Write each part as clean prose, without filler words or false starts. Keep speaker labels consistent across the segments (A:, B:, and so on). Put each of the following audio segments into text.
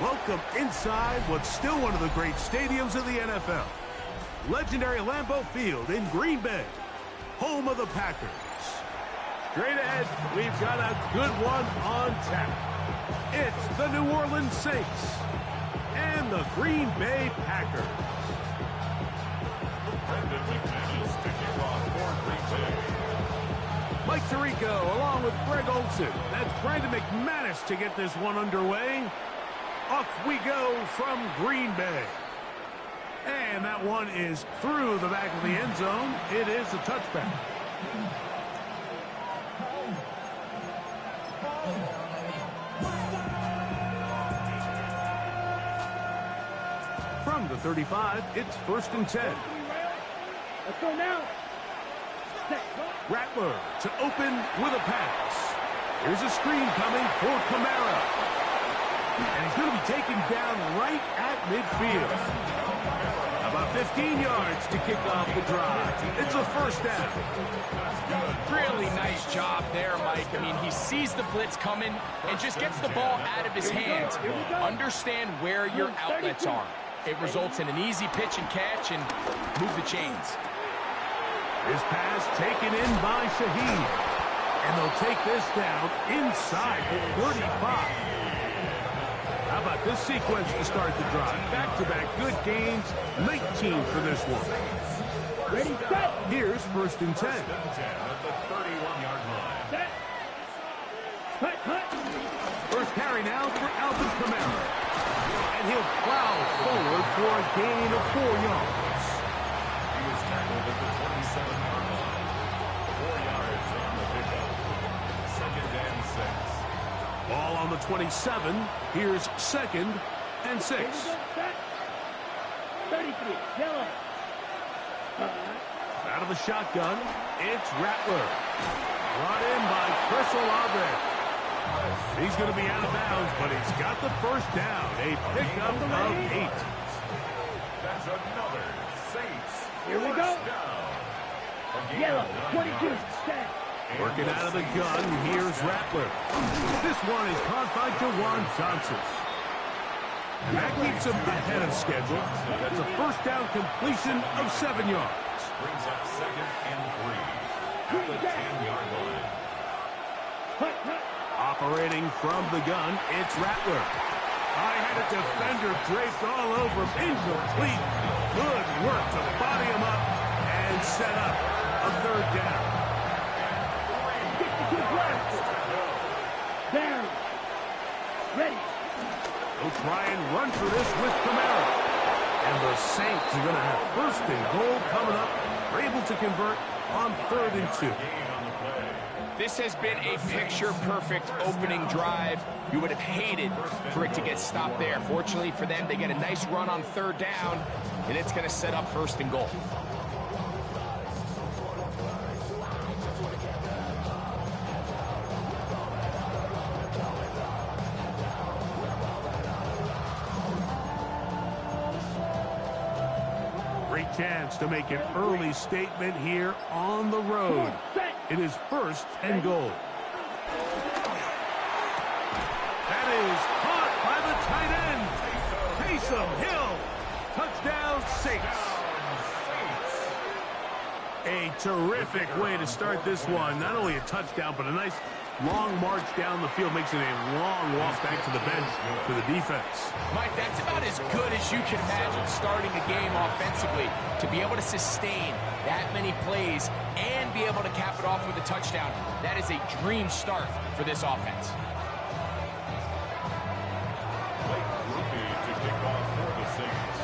A: Welcome inside what's still one of the great stadiums of the NFL. Legendary Lambeau Field in Green Bay, home of the Packers. Straight ahead, we've got a good one on tap. It's the New Orleans Saints and the Green Bay Packers. Mike Tirico along with Greg Olsen. That's Brandon McManus to get this one underway. Off we go from Green Bay. And that one is through the back of the end zone. It is a touchback. From the 35, it's 1st and 10.
B: Let's go now.
A: Rattler to open with a pass. Here's a screen coming for Kamara. And he's going to be taken down right at midfield. About 15 yards to kick off the drive. It's a 1st down.
C: Really nice job there, Mike. I mean, he sees the blitz coming and just gets the ball out of his hands. Understand where your outlets are. It results in an easy pitch and catch and move the chains.
A: His pass taken in by Shaheed. And they'll take this down inside the 35. How about this sequence to start the drive? Back-to-back good gains, 19 for this one.
B: Ready, set.
A: Here's 1st and 10.
B: Set. Cut.
A: First carry now for Alvin Kamara. And he'll plow forward for a gain of 4 yards.
D: He was tackled at the 27-yard line. 4 yards on the pickup. 2nd and 6.
A: Ball on the 27. Here's 2nd and 6.
B: 33, yellow.
A: Out of the shotgun, it's Rattler. Brought in by Chris Olave. He's going to be out of bounds, but he's got the 1st down. A pickup of 8.
D: That's another Saints.
B: Here we go. Yellow, 22, set.
A: Working out of the gun, here's Rattler. This one is caught by Jawan Johnson. And that keeps him ahead of schedule. That's a 1st down completion of 7 yards.
D: Brings up 2nd and 3 at the 10-yard line.
A: Operating from the gun, it's Rattler. I had a defender draped all over him. Incomplete. Good work to body him up and set up a 3rd down.
B: Down. Ready.
A: They'll try and run for this with Kamara. And the Saints are going to have 1st and goal coming up. They're able to convert on 3rd and 2.
C: This has been a picture-perfect opening drive. You would have hated for it to get stopped there. Fortunately for them, they get a nice run on 3rd down, and it's going to set up 1st and goal.
A: Great chance to make an early statement here on the road. It is 1st and goal. That is caught by the tight end. Taysom Hill. Touchdown, Saints. A terrific way to start this one. Not only a touchdown, but a nice long march down the field. Makes it a long walk back to the bench for the defense.
C: Mike, that's about as good as you can imagine starting a game offensively. To be able to sustain that many plays and be able to cap it off with a touchdown, that is a dream start for this offense.
D: Rookie to kick off for the Saints.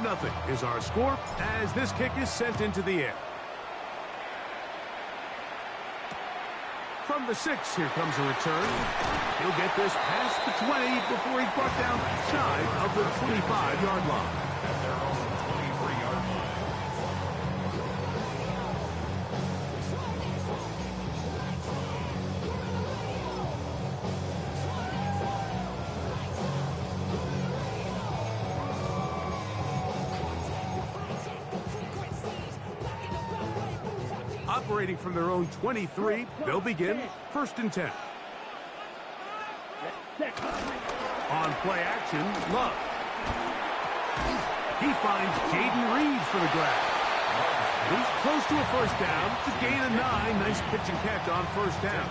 A: Nothing is our score as this kick is sent into the air. From the 6, here comes a return. He'll get this past the 20 before he's brought down shy of the 25-yard line.
D: At their own 23-yard line.
A: operating from their own 23. They'll begin 1st and 10. On play action, Love. He finds Jaden Reed for the grab. He's close to a first down to gain a 9. Nice pitch and catch on first down.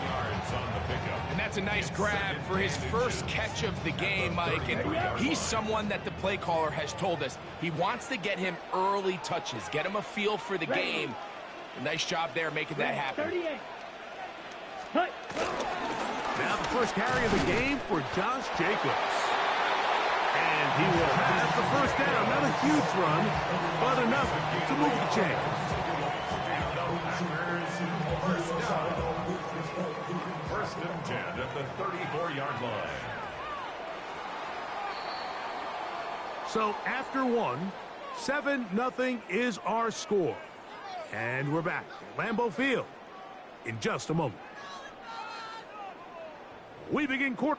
C: And that's a nice grab for his first catch of the game, Mike. And he's someone that the play caller has told us he wants to get him early touches, get him a feel for the game. Nice job there making that happen.
A: Now the first carry of the game for Josh Jacobs. And he will have the first down. Not a huge run, but enough to move the chains.
D: First and 10 at the 34-yard line.
A: So after one, 7-0 is our score. And we're back at Lambeau Field in just a moment. We begin quarter.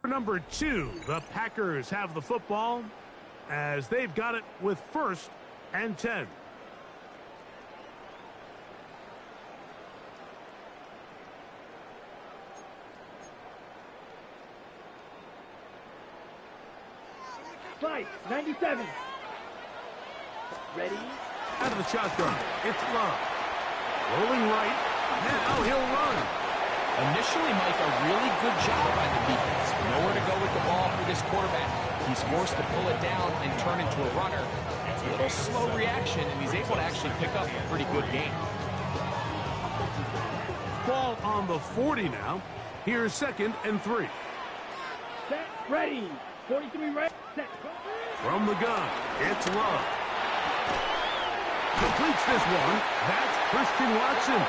A: Number 2, the Packers have the football as they've got it with 1st and 10.
E: Five, 97. Ready?
A: Out of the shotgun, it's Love. Rolling right, now he'll run.
C: Initially, Mike, a really good job by the defense. Nowhere to go with the ball for this quarterback. He's forced to pull it down and turn into a runner. It's a little slow reaction, and he's able to actually pick up a pretty good game.
A: Ball on the 40 now. Here's 2nd and 3.
E: Set, ready. 43 right, set.
A: From the gun, it's Love. Completes this one. That's Christian Watson.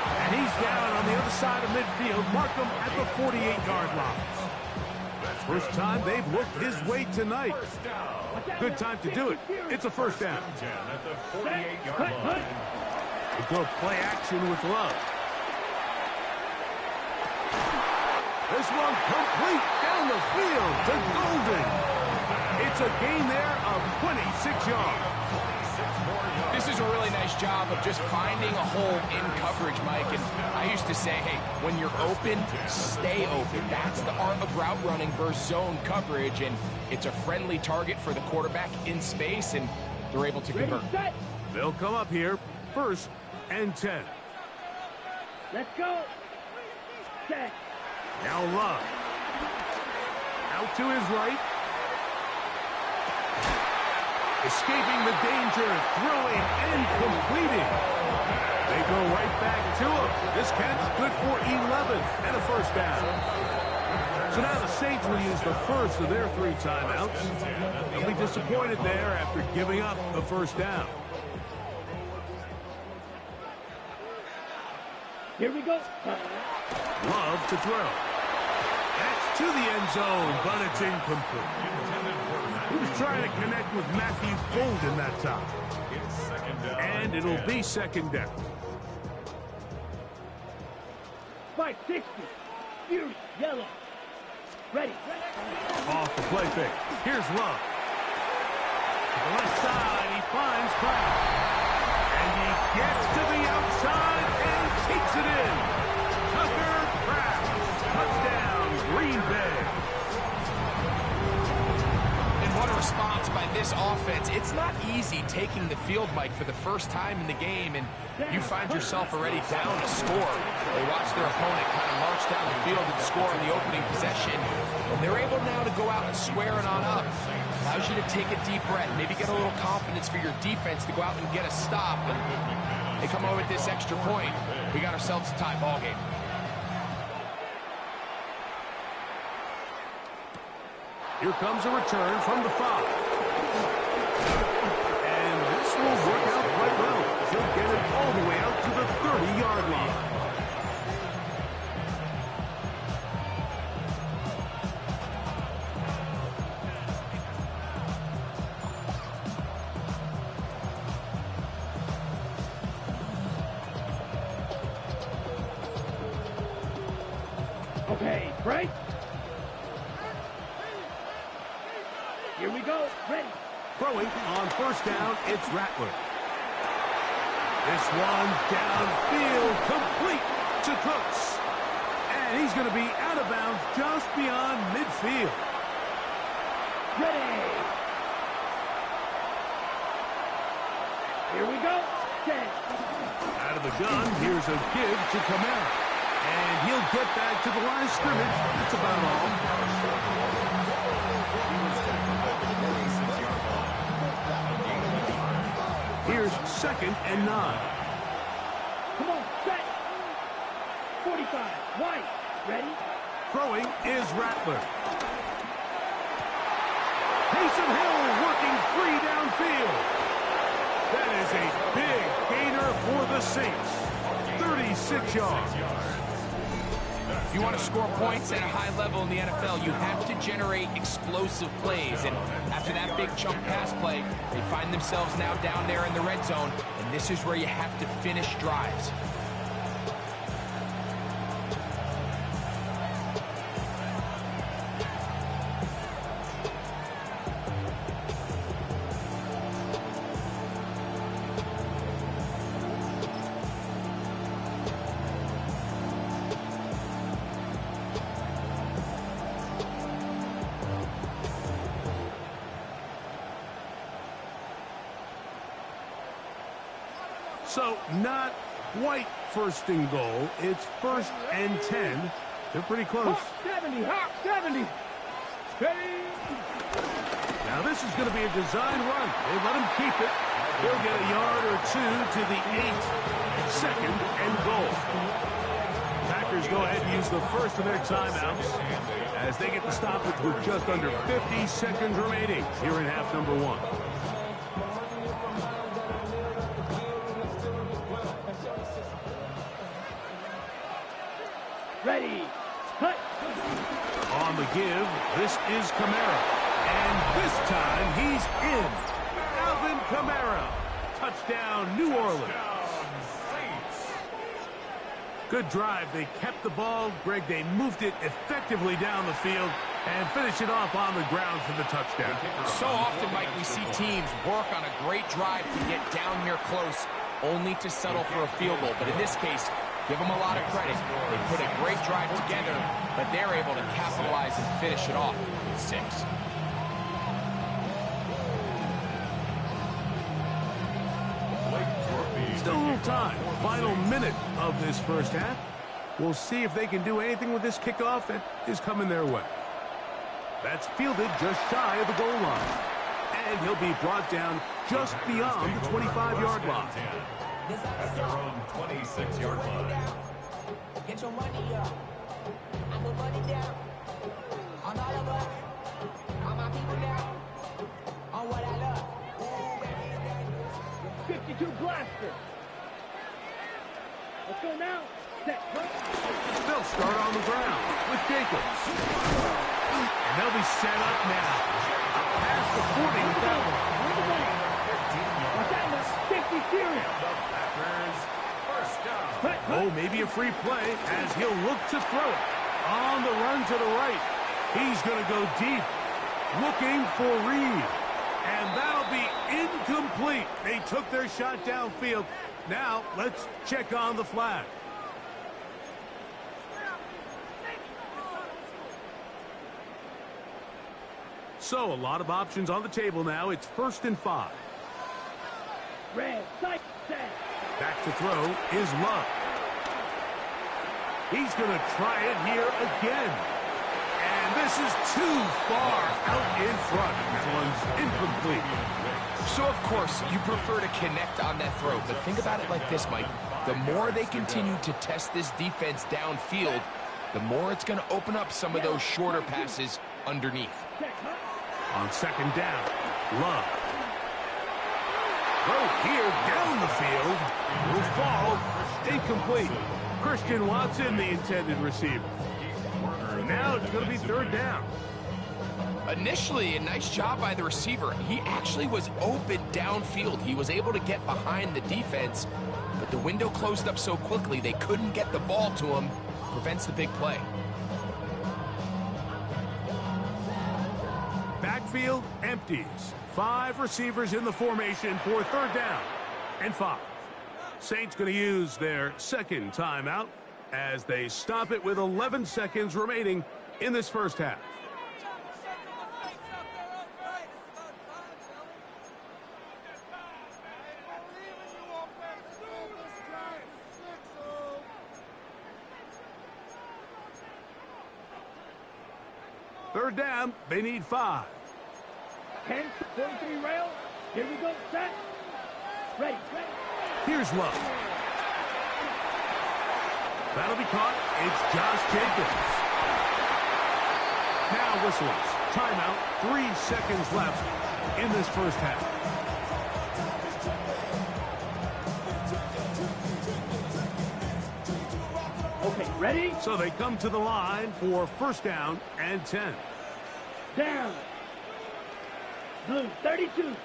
A: And he's down on the other side of midfield. Mark him at the 48-yard line. First time they've looked his way tonight. Good time to do it. It's a first down.
D: At the 48-yard line.
A: We'll go play action with Love. This one complete down the field to Golden. It's a gain there of 26 yards.
C: This is a really nice job of just finding a hole in coverage, Mike. And I used to say, hey, when you're open, stay open. That's the art of route running versus zone coverage. And it's a friendly target for the quarterback in space, and they're able to convert.
A: They'll come up here 1st and 10.
E: Let's go. Set.
A: Now Love. Out to his right. Escaping the danger, throwing and completing. They go right back to him. This catch good for 11 and a first down. So now the Saints will use the first of their 3 timeouts. They'll be disappointed there after giving up the first down.
E: Here we go.
A: Love to throw. That's to the end zone, but it's incomplete. He was trying to connect with Matthew Golden that time. And it'll be 2nd down.
E: 560. Fury, yellow. Ready.
A: Off the play fake. Here's Love. To the left side, he finds Kraft. And he gets to the outside and takes it in. Tucker Kraft. Touchdown, Green Bay.
C: What a response by this offense. It's not easy taking the field, Mike, for the first time in the game, and you find yourself already down to score. They watch their opponent kind of march down the field and score in the opening possession, and they're able now to go out and square it on up. Allows you to take a deep breath, maybe get a little confidence for your defense to go out and get a stop, and they come over with this extra point. We got ourselves a tie ball game.
A: Here comes a return from the 5. And this will work out quite well. He'll get it all the way out to the
E: Okay, right? Here we go. Ready.
A: Throwing on first down, it's Rattler. This one downfield, complete to Cooks. And he's going to be out of bounds just beyond midfield.
E: Ready. Here we go. Set.
A: Out of the gun, here's a give to Kamara. And he'll get back to the line of scrimmage. That's about all. Here's 2nd and 9.
E: Come on, set. 45. White. Ready?
A: Throwing is Rattler. Taysom Hill working free downfield. That is a big gainer for the Saints. 36 yards.
C: If you want to score points at a high level in the NFL, you have to generate explosive plays. And after that big chunk pass play, they find themselves now down there in the red zone. And this is where you have to finish drives.
A: So not quite 1st and goal. It's 1st and 10. They're pretty close.
E: 70. 70. Ready.
A: Now this is going to be a design run. They let him keep it. He'll get a yard or 2 to the 8. 2nd and goal. Packers go ahead and use the first of their timeouts as they get the stoppage with just under 50 seconds remaining here in half number 1.
E: Ready. Cut.
A: On the give, this is Kamara. And this time, he's in. Alvin Kamara. Touchdown, New Orleans. Good drive. They kept the ball. Greg, they moved it effectively down the field and finished it off on the ground for the touchdown.
C: So often, Mike, we see teams work on a great drive to get down here close, only to settle for a field goal. But in this case, give them a lot of credit. They put a great drive together, but they're able to capitalize and finish it off with 6.
A: Still a little time. Final minute of this first half. We'll see if they can do anything with this kickoff that is coming their way. That's fielded just shy of the goal line. And he'll be brought down just beyond the 25-yard line.
D: At their own 26-yard line.
F: Get your money up. I put money down. On all of us. On my people now. On what I love.
E: 52 blaster. Let's go now. Set.
A: They'll start on the ground with Jacobs. And they'll be set up now. Past the 40 with that one.
E: Watch out now. 50 series.
D: Packers, first down.
A: Oh, maybe a free play as he'll look to throw it. On the run to the right. He's going to go deep. Looking for Reed. And that'll be incomplete. They took their shot downfield. Now, let's check on the flag. So, a lot of options on the table now. It's 1st and 5.
E: Red. Sight. Set.
A: Back to throw is Love. He's going to try it here again. And this is too far out in front. That one's incomplete.
C: So, of course, you prefer to connect on that throw, but think about it like this, Mike. The more they continue to test this defense downfield, the more it's going to open up some of those shorter passes underneath.
A: On 2nd down, Love. Throw here down the field. Will fall. Incomplete. Christian Watson, the intended receiver. Now it's going to be 3rd down.
C: Initially, a nice job by the receiver. He actually was open downfield. He was able to get behind the defense, but the window closed up so quickly they couldn't get the ball to him. Prevents the big play.
A: backfield empties. 5 receivers in the formation for 3rd down and 5. Saints going to use their second timeout as they stop it with 11 seconds remaining in this first half. Third down, they need 5.
E: 10, 43 rail. Here we go, set. Ready.
A: Here's Love. That'll be caught. It's Josh Jacobs. Now whistles. Timeout. 3 seconds left in this first half.
E: Okay, ready?
A: So they come to the line for 1st down and 10.
E: Down. Blue, 32.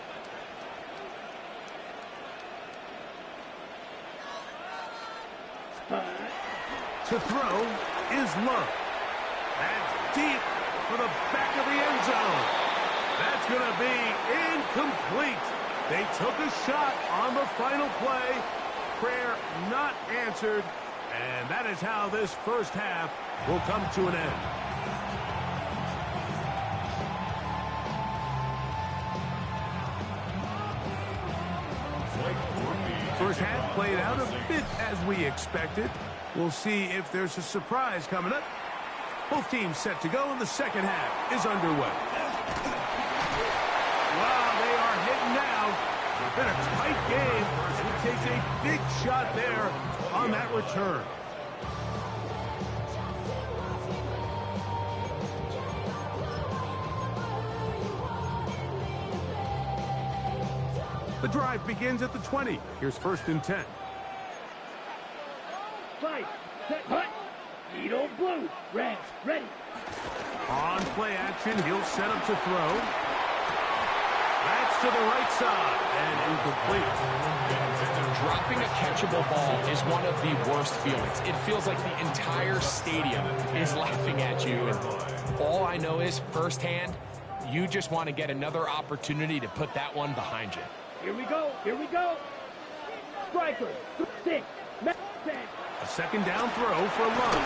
A: To throw is Love. That's deep for the back of the end zone. That's going to be incomplete. They took a shot on the final play. Prayer not answered. And that is how this first half will come to an end. First half played out a bit as we expected. We'll see if there's a surprise coming up. Both teams set to go, and the second half is underway. Wow, they are hitting now. It's been a tight game, and he takes a big shot there on that return. The drive begins at the 20. Here's 1st and 10.
E: Fight, set, hut. Needle blue, red, ready.
A: On play action, he'll set up to throw. That's to the right side and incomplete.
C: Dropping a catchable ball is one of the worst feelings. It feels like the entire stadium is laughing at you. And all I know is firsthand, you just want to get another opportunity to put that one behind you.
E: Here we go. Striker, 6, 10.
A: A 2nd down throw for Love.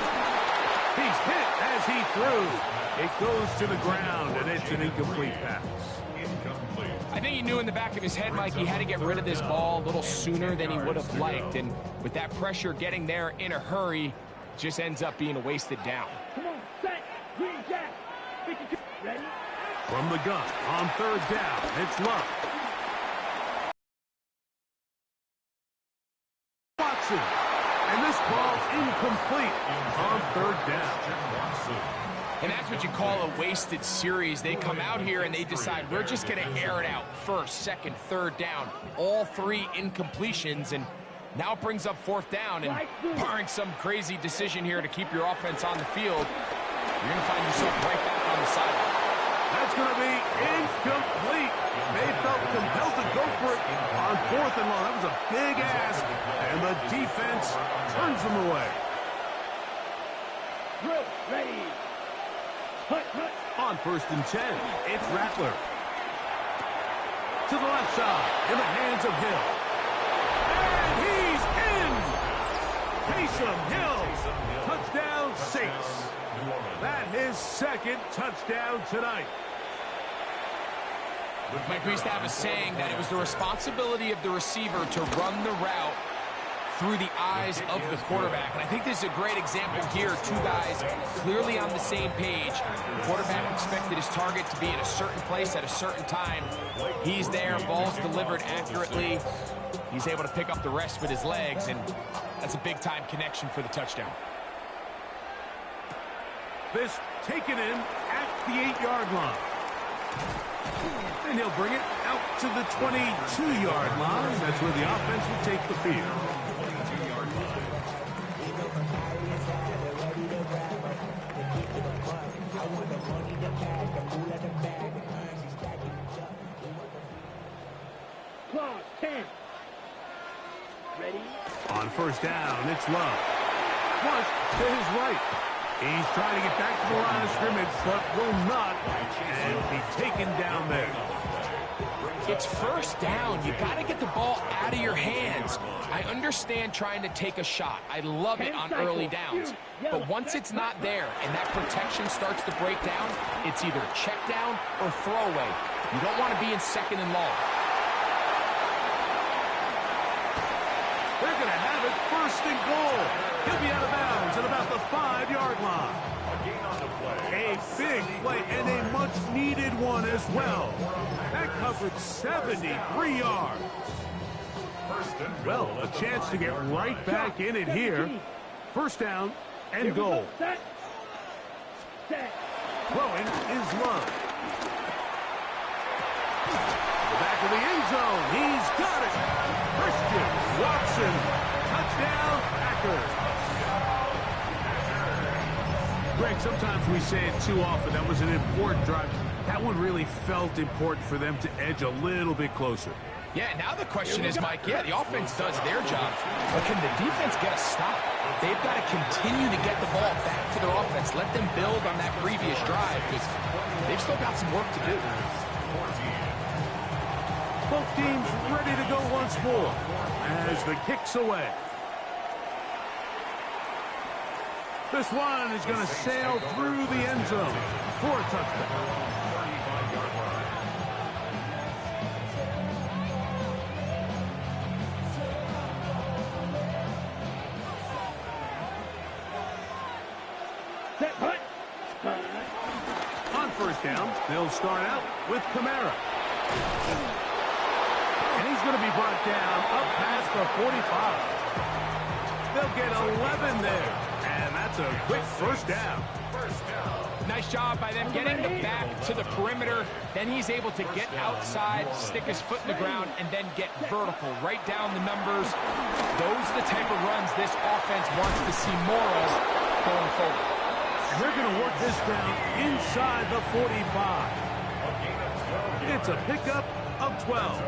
A: He's hit as he threw. It goes to the ground, and it's an incomplete pass.
C: I think he knew in the back of his head, Mike, he had to get rid of this ball a little sooner than he would have liked. And with that pressure getting there in a hurry, it just ends up being a wasted down.
E: Come on, set, green jack. 52, ready?
A: From the gun on 3rd down, it's Love. Watson. And this ball incomplete on 3rd down.
C: And that's what you call a wasted series. They come out here and they decide, we're just going to air it out. 1st, 2nd, 3rd down. All 3 incompletions. And now it brings up 4th down. And barring some crazy decision here to keep your offense on the field, you're going to find yourself right back on the sideline.
A: That's going to be incomplete. They felt compelled to go for it on 4th and long. That was a big ask, and the defense turns them away.
E: Ready. Hut.
A: On 1st and 10, it's Rattler. To the left side, in the hands of Hill. And he's in! Taysom Hill, touchdown Saints. That his 2nd touchdown tonight.
C: Mike, we used to have a saying that it was the responsibility of the receiver to run the route through the eyes of the quarterback. And I think this is a great example here. 2 guys clearly on the same page. The quarterback expected his target to be in a certain place at a certain time. He's there, ball's delivered accurately. He's able to pick up the rest with his legs, and that's a big-time connection for the touchdown.
A: This taken in at the 8-yard line. And he'll bring it out to the 22-yard line. That's where the offense will take the field.
E: Clock, 10. Ready?
A: On 1st down, it's Love. Flush to his right. He's trying to get back to the line of scrimmage, but will not, and be taken down there.
C: It's first down. You got to get the ball out of your hands. I understand trying to take a shot. I love it on early downs. But once it's not there and that protection starts to break down, it's either check down or throwaway. You don't want to be in second and long.
A: They're going to have it first and goal. He'll be out of bounds at about the 5-yard line. A big play and a much-needed one as well. That covered 73 yards. Well, a chance to get right back in it here. First down and goal. Throwing is Love. The back of the end zone. He's got it. Christian Watson. Touchdown, Packers. Greg, sometimes we say it too often. That was an important drive. That one really felt important for them to edge a little bit closer.
C: Yeah, now the question is, Mike, yeah, the offense does their job, but can the defense get a stop? They've got to continue to get the ball back to their offense. Let them build on that previous drive, because they've still got some work to do.
A: Both teams ready to go once more as the kick's away. This one is going to sail through the end zone for a touchdown. On first down, they'll start out with Kamara. And he's going to be brought down up past the 45. They'll get 11 there. And that's a quick first down.
C: Nice job by them getting the back to the perimeter. Then he's able to get outside, stick his foot in the ground, and then get vertical right down the numbers. Those are the type of runs this offense wants to see more of going forward.
A: And they're going to work this down inside the 45. It's a pickup of 12.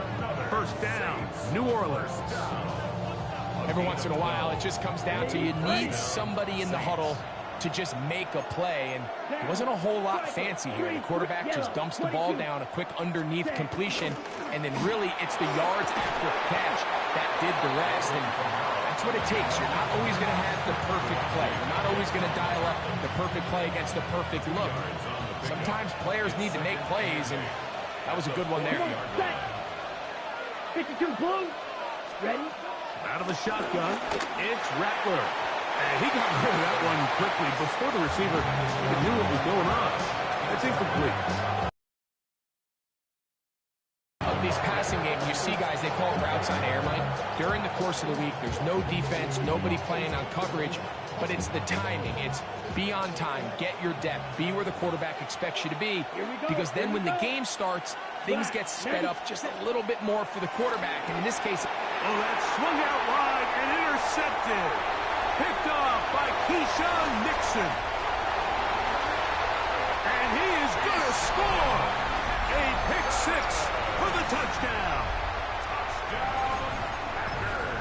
A: First down, New Orleans.
C: Every once in a while, it just comes down to you need somebody in the huddle to just make a play, and it wasn't a whole lot fancy here. The quarterback just dumps the ball down, a quick underneath completion, and then really it's the yards after catch that did the rest, and that's what it takes. You're not always going to have the perfect play. You're not always going to dial up the perfect play against the perfect look. Sometimes players need to make plays, and that was a good one there.
E: 52 blue. Ready?
A: Out of the shotgun, it's Rattler. And he got rid of that one quickly before the receiver even knew what was going on. That's incomplete.
C: Of these passing games, you see guys, they call routes on air, Mike. During the course of the week, there's no defense, nobody playing on coverage, but it's the timing. It's be on time, get your depth, be where the quarterback expects you to be, because then when the game starts, things get sped up just a little bit more for the quarterback. And in this case,
A: oh, that swung out wide and intercepted. Picked off by Keyshawn Nixon. And he is going to score. A pick six for the touchdown.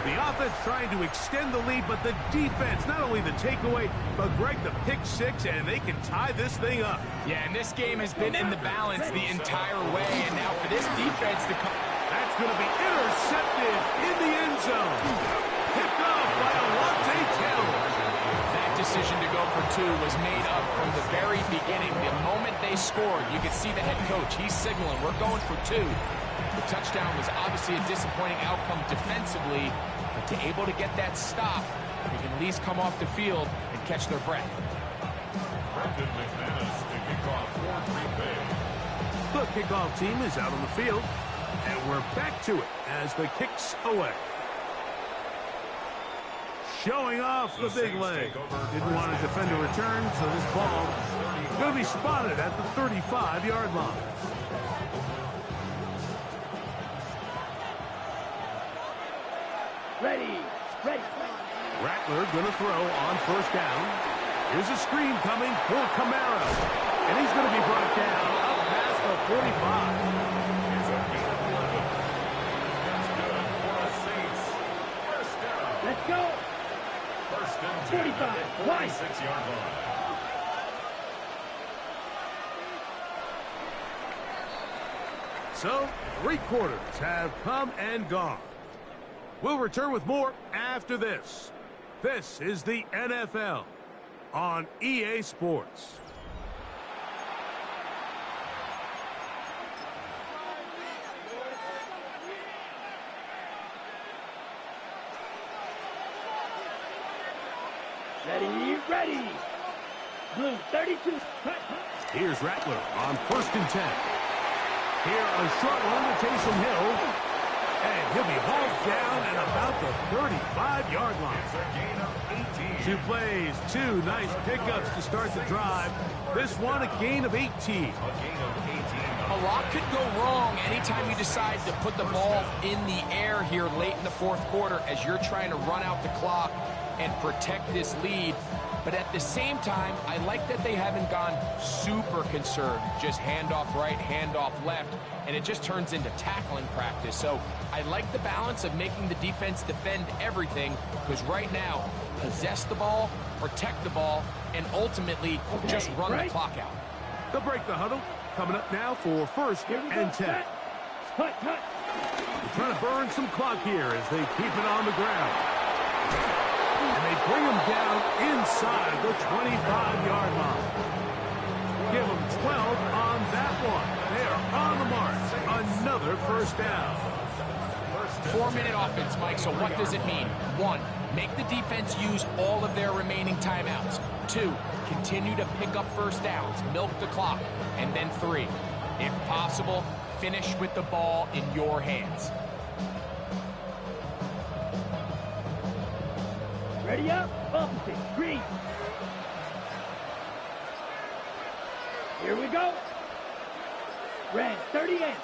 A: The offense trying to extend the lead, but the defense, not only the takeaway, but Greg, the pick six, and they can tie this thing up.
C: Yeah, and this game has been in the balance the entire way, and now for this defense to come.
A: That's going to be intercepted in the end zone. Picked off by Alontae Taylor.
C: That decision to go for two was made up from the very beginning. The moment they scored, you could see the head coach. He's signaling, we're going for two. The touchdown was obviously a disappointing outcome defensively, but to able to get that stop, they can at least come off the field and catch their breath.
A: The kickoff team is out on the field, and we're back to it as the kick's away. Showing off the big leg. Didn't want to defend a return, so this ball is going to be spotted at the 35-yard line.
E: Ready.
A: Rattler going to throw on first down. Here's a screen coming for Kamara. And he's going to be brought down up past the 45.
E: Let's go. 45.
D: 46-yard line.
A: So, 3 quarters have come and gone. We'll return with more after this. This is the NFL on EA Sports.
E: Ready. Blue 32.
A: Here's Rattler on 1st and 10. Here a short one to Taysom Hill. And he'll be hauled down at about the 35-yard line.
D: It's a gain of 18.
A: 2 plays, 2 nice pickups to start the drive. This one a gain of 18.
D: A gain of 18.
C: A lot could go wrong anytime you decide to put the ball in the air here late in the 4th quarter as you're trying to run out the clock and protect this lead. But at the same time, I like that they haven't gone super conserved. Just handoff right, handoff left, and it just turns into tackling practice. So I like the balance of making the defense defend everything, because right now, possess the ball, protect the ball, and ultimately just run the clock out.
A: They'll break the huddle. Coming up now for 1st and 10.
E: Cut.
A: They're trying to burn some clock here as they keep it on the ground. And they bring him down inside the 25-yard line. Give them 12 on that one. They are on the mark. Another 1st down.
C: 4-minute offense, Mike, so what does it mean? 1, make the defense use all of their remaining timeouts. 2, continue to pick up 1st downs, milk the clock. And then 3, if possible, finish with the ball in your hands.
E: Ready up, opposite, green. Here we go. Red, 38.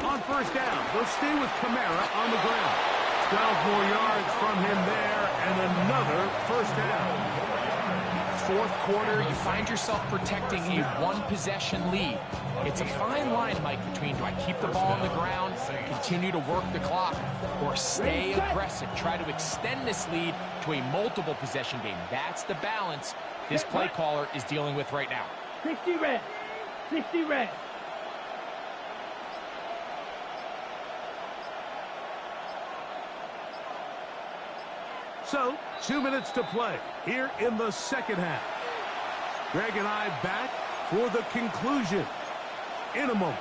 A: On 1st down, they'll stay with Kamara on the ground. 12 more yards from him there, and another 1st down.
C: 4th quarter, you find yourself protecting a 1-possession lead. It's a fine line, Mike, between do I keep the ball on the ground, continue to work the clock, or stay aggressive, try to extend this lead to a multiple possession game. That's the balance this play caller is dealing with right now.
E: 60 red. 60 red.
A: So, 2 minutes to play here in the 2nd half. Greg and I back for the conclusion in a moment.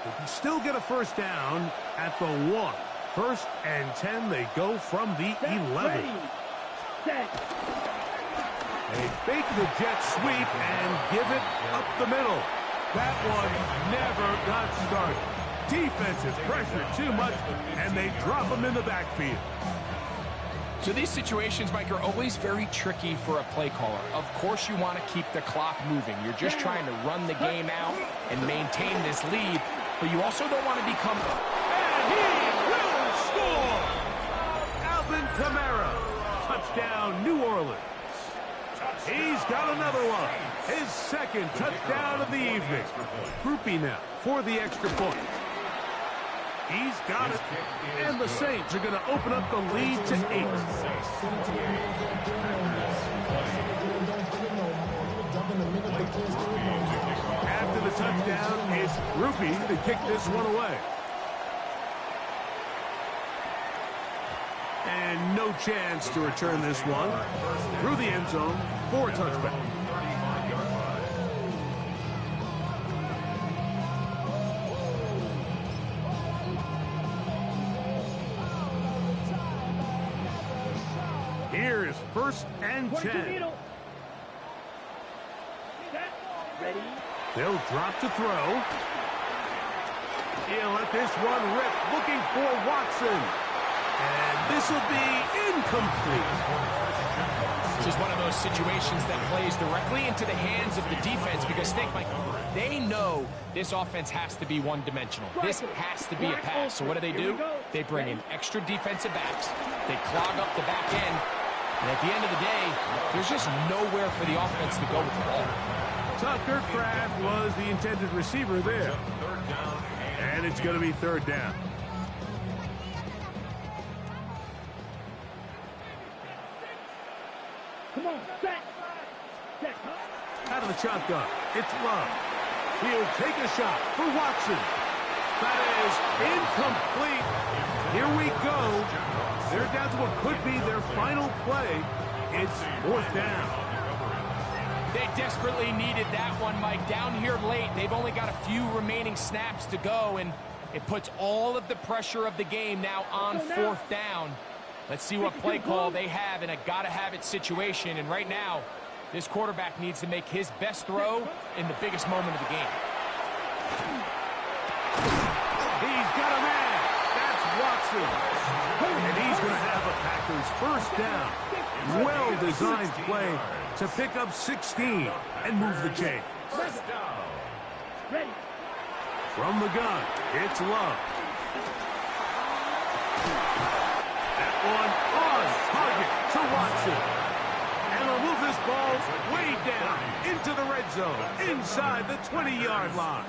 A: They can still get a 1st down at the 1. 1st and 10, they go from the 11.
E: Set.
A: They fake the jet sweep and give it up the middle. That one never got started. Defensive pressure too much, and they drop them in the backfield.
C: So these situations, Mike, are always very tricky for a play caller. Of course you want to keep the clock moving. You're just trying to run the game out and maintain this lead, but you also don't want to become...
A: And he will score! Alvin Kamara, touchdown New Orleans. He's got another one. His 2nd touchdown of the evening. Groupie now for the extra point. He's got it, and the Saints are going to open up the lead to 8. After the touchdown, it's Groupie to kick this one away. And no chance to return this one through the end zone for a touchback. Here is 1st and 10.
E: Ready.
A: They'll drop to throw. He'll let this one rip, looking for Watson. And this will be incomplete.
C: This is one of those situations that plays directly into the hands of the defense, because think, Mike, they know this offense has to be one-dimensional. This has to be a pass. So what do? They bring in extra defensive backs. They clog up the back end. And at the end of the day, there's just nowhere for the offense to go with the ball.
A: Tucker Kraft was the intended receiver there. And it's going to be 3rd down.
E: Come on, set. Set, huh?
A: of the shotgun. It's Love. He'll take a shot for Watson. That is incomplete. Here we go. They're down to what could be their final play. It's 4th down.
C: They desperately needed that one, Mike. Down here late, they've only got a few remaining snaps to go, and it puts all of the pressure of the game now on 4th down. Let's see what play call they have in a gotta-have-it situation. And right now, this quarterback needs to make his best throw in the biggest moment of the game.
A: He's got a man. That's Watson. And he's going to have a Packers 1st down. Well-designed play to pick up 16 and move the chains. From the gun, it's Love. That one on target to Watson. And they'll move this ball way down into the red zone, inside the 20-yard line.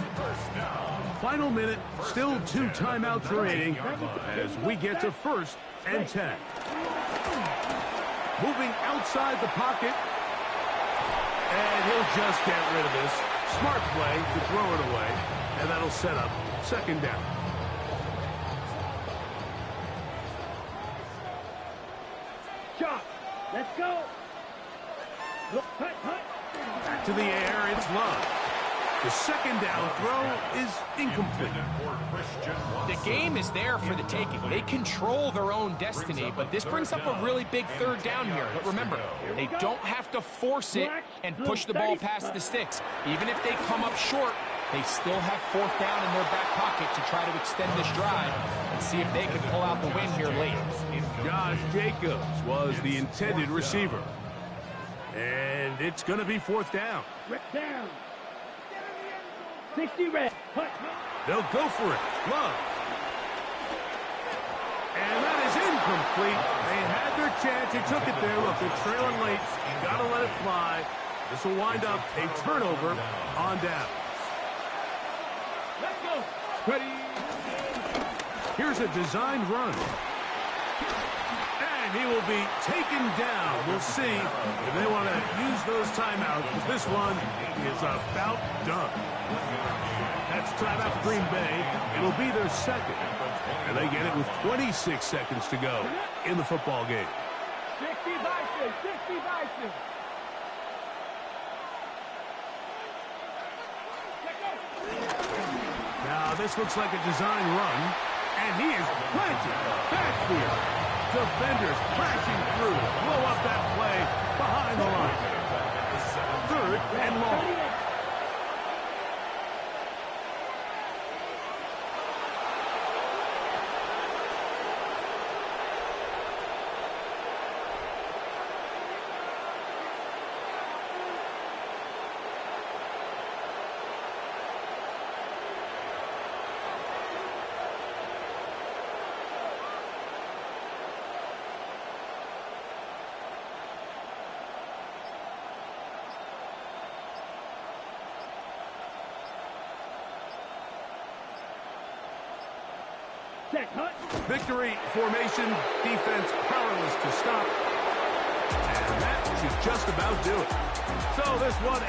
A: Final minute, still 2 timeouts remaining as we get to 1st and 10. Moving outside the pocket. And he'll just get rid of this. Smart play to throw it away. And that'll set up 2nd down.
E: Shot. Let's go. Look, hut.
A: Back to the air, it's Love. The 2nd down throw is incomplete.
C: The game is there for the taking. They control their own destiny, but this brings up a really big 3rd down here. But remember, they don't have to force it and push the ball past the sticks. Even if they come up short, they still have 4th down in their back pocket to try to extend this drive and see if they can pull out the win here late.
A: Josh Jacobs was the intended receiver. And it's going to be 4th down.
E: Down. 60 red. Hut.
A: They'll go for it. Love. And that is incomplete. They had their chance. They took it there. Look, they're trailing late. Got to let it fly. This will wind up a turnover on down.
E: Let's go. Ready.
A: Here's a designed run. And he will be taken down. We'll see if they want to use those timeouts. This one is about done. That's timeout for Green Bay. It'll be their 2nd. And they get it with 26 seconds to go in the football game.
E: 60 Bison.
A: Now, this looks like a design run. And he is planted backfield. Defenders crashing through. Blow up that play behind the line. 3rd and long. Victory formation, defense powerless to stop. And that should just about do it. So this one